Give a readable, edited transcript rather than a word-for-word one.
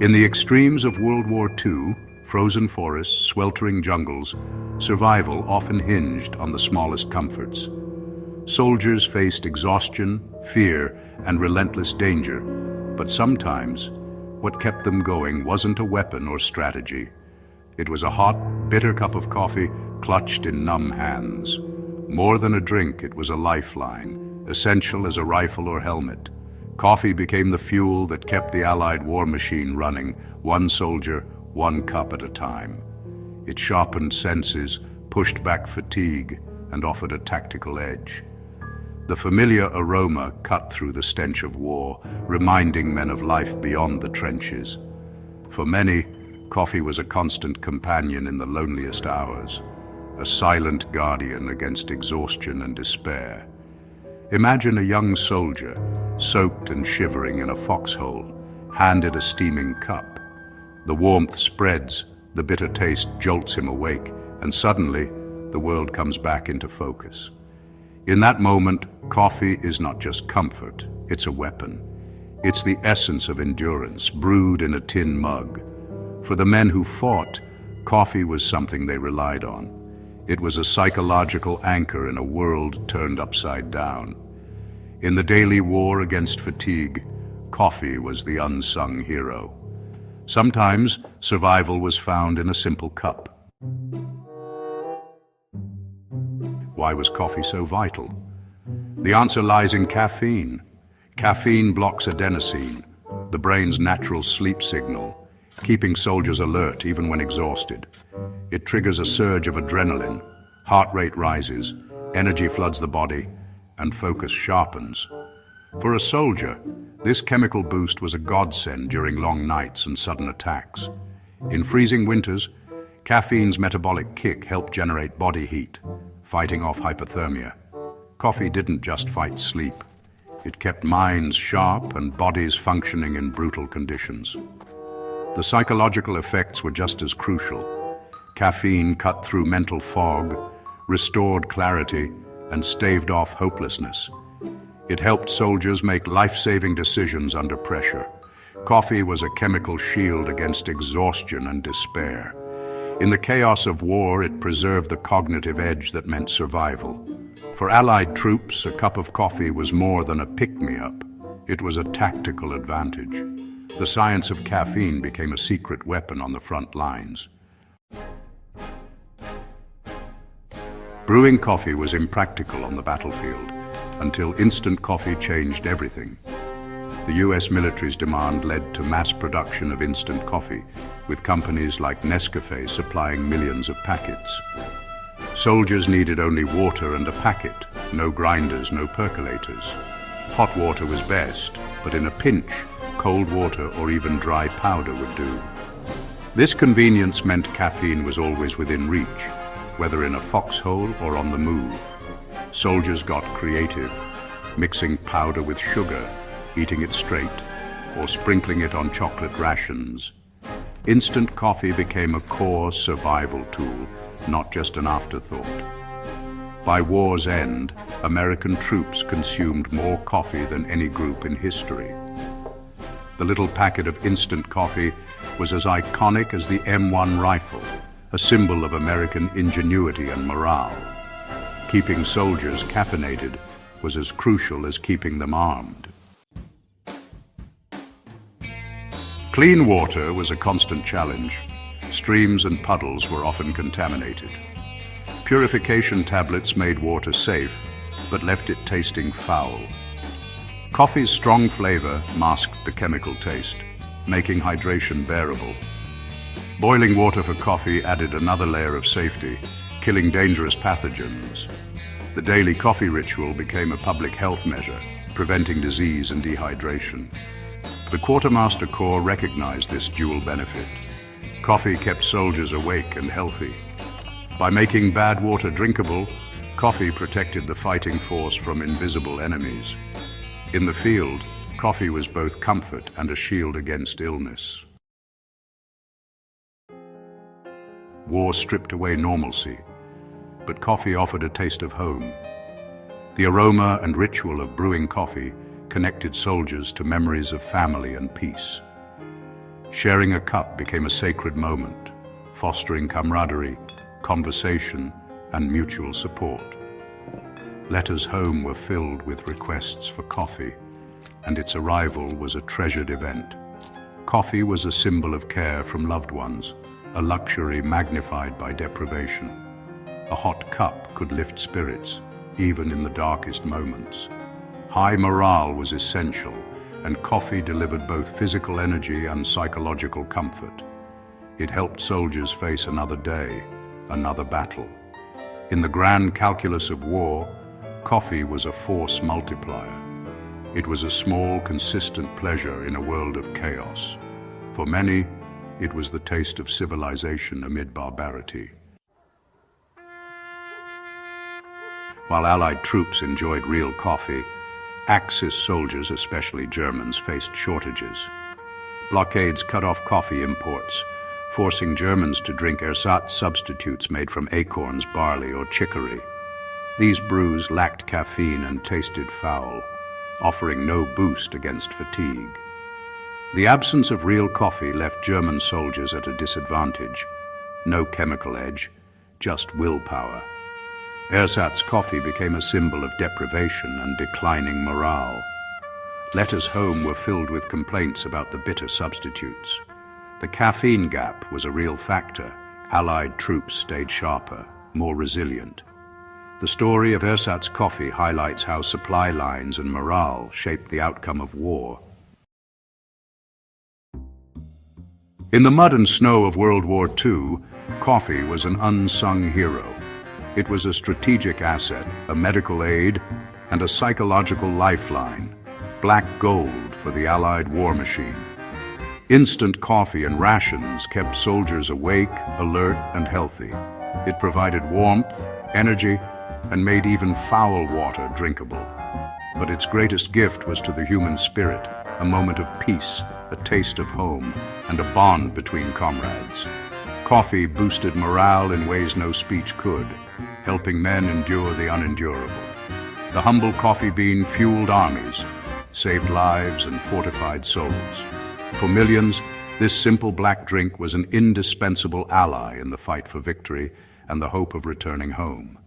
In the extremes of World War II, frozen forests, sweltering jungles, survival often hinged on the smallest comforts. Soldiers faced exhaustion, fear, and relentless danger, but sometimes what kept them going wasn't a weapon or strategy. It was a hot, bitter cup of coffee clutched in numb hands. More than a drink, it was a lifeline, essential as a rifle or helmet. Coffee became the fuel that kept the Allied war machine running, one soldier, one cup at a time. It sharpened senses, pushed back fatigue, and offered a tactical edge. The familiar aroma cut through the stench of war, reminding men of life beyond the trenches. For many, coffee was a constant companion in the loneliest hours, a silent guardian against exhaustion and despair. Imagine a young soldier, soaked and shivering in a foxhole, handed a steaming cup. The warmth spreads, the bitter taste jolts him awake, and suddenly, the world comes back into focus. In that moment, coffee is not just comfort, it's a weapon. It's the essence of endurance, brewed in a tin mug. For the men who fought, coffee was something they relied on. It was a psychological anchor in a world turned upside down. In the daily war against fatigue, coffee was the unsung hero. Sometimes, survival was found in a simple cup. Why was coffee so vital? The answer lies in caffeine. Caffeine blocks adenosine, the brain's natural sleep signal, keeping soldiers alert even when exhausted. It triggers a surge of adrenaline, heart rate rises, energy floods the body, and focus sharpens. For a soldier, this chemical boost was a godsend during long nights and sudden attacks. In freezing winters, caffeine's metabolic kick helped generate body heat, fighting off hypothermia. Coffee didn't just fight sleep. It kept minds sharp and bodies functioning in brutal conditions. The psychological effects were just as crucial. Caffeine cut through mental fog, restored clarity, and staved off hopelessness. It helped soldiers make life-saving decisions under pressure. Coffee was a chemical shield against exhaustion and despair. In the chaos of war, it preserved the cognitive edge that meant survival. For Allied troops, a cup of coffee was more than a pick-me-up. It was a tactical advantage. The science of caffeine became a secret weapon on the front lines. Brewing coffee was impractical on the battlefield until instant coffee changed everything. The US military's demand led to mass production of instant coffee, with companies like Nescafe supplying millions of packets. Soldiers needed only water and a packet, no grinders, no percolators. Hot water was best, but in a pinch, cold water or even dry powder would do. This convenience meant caffeine was always within reach, whether in a foxhole or on the move. Soldiers got creative, mixing powder with sugar, eating it straight, or sprinkling it on chocolate rations. Instant coffee became a core survival tool, not just an afterthought. By war's end, American troops consumed more coffee than any group in history. The little packet of instant coffee was as iconic as the M1 rifle, a symbol of American ingenuity and morale. Keeping soldiers caffeinated was as crucial as keeping them armed. Clean water was a constant challenge. Streams and puddles were often contaminated. Purification tablets made water safe, but left it tasting foul. Coffee's strong flavor masked the chemical taste, making hydration bearable. Boiling water for coffee added another layer of safety, killing dangerous pathogens. The daily coffee ritual became a public health measure, preventing disease and dehydration. The Quartermaster Corps recognized this dual benefit. Coffee kept soldiers awake and healthy. By making bad water drinkable, coffee protected the fighting force from invisible enemies. In the field, coffee was both comfort and a shield against illness. War stripped away normalcy, but coffee offered a taste of home. The aroma and ritual of brewing coffee connected soldiers to memories of family and peace. Sharing a cup became a sacred moment, fostering camaraderie, conversation, and mutual support. Letters home were filled with requests for coffee, and its arrival was a treasured event. Coffee was a symbol of care from loved ones, a luxury magnified by deprivation. A hot cup could lift spirits, even in the darkest moments. High morale was essential, and coffee delivered both physical energy and psychological comfort. It helped soldiers face another day, another battle. In the grand calculus of war, coffee was a force multiplier. It was a small, consistent pleasure in a world of chaos. For many, it was the taste of civilization amid barbarity. While Allied troops enjoyed real coffee, Axis soldiers, especially Germans, faced shortages. Blockades cut off coffee imports, forcing Germans to drink ersatz substitutes made from acorns, barley, or chicory. These brews lacked caffeine and tasted foul, offering no boost against fatigue. The absence of real coffee left German soldiers at a disadvantage. No chemical edge, just willpower. Ersatz coffee became a symbol of deprivation and declining morale. Letters home were filled with complaints about the bitter substitutes. The caffeine gap was a real factor. Allied troops stayed sharper, more resilient. The story of Ersatz coffee highlights how supply lines and morale shaped the outcome of war. In the mud and snow of World War II, coffee was an unsung hero. It was a strategic asset, a medical aid, and a psychological lifeline, black gold for the Allied war machine. Instant coffee and rations kept soldiers awake, alert, and healthy. It provided warmth, energy, and made even foul water drinkable. But its greatest gift was to the human spirit, a moment of peace, a taste of home, and a bond between comrades. Coffee boosted morale in ways no speech could, helping men endure the unendurable. The humble coffee bean fueled armies, saved lives, and fortified souls. For millions, this simple black drink was an indispensable ally in the fight for victory and the hope of returning home.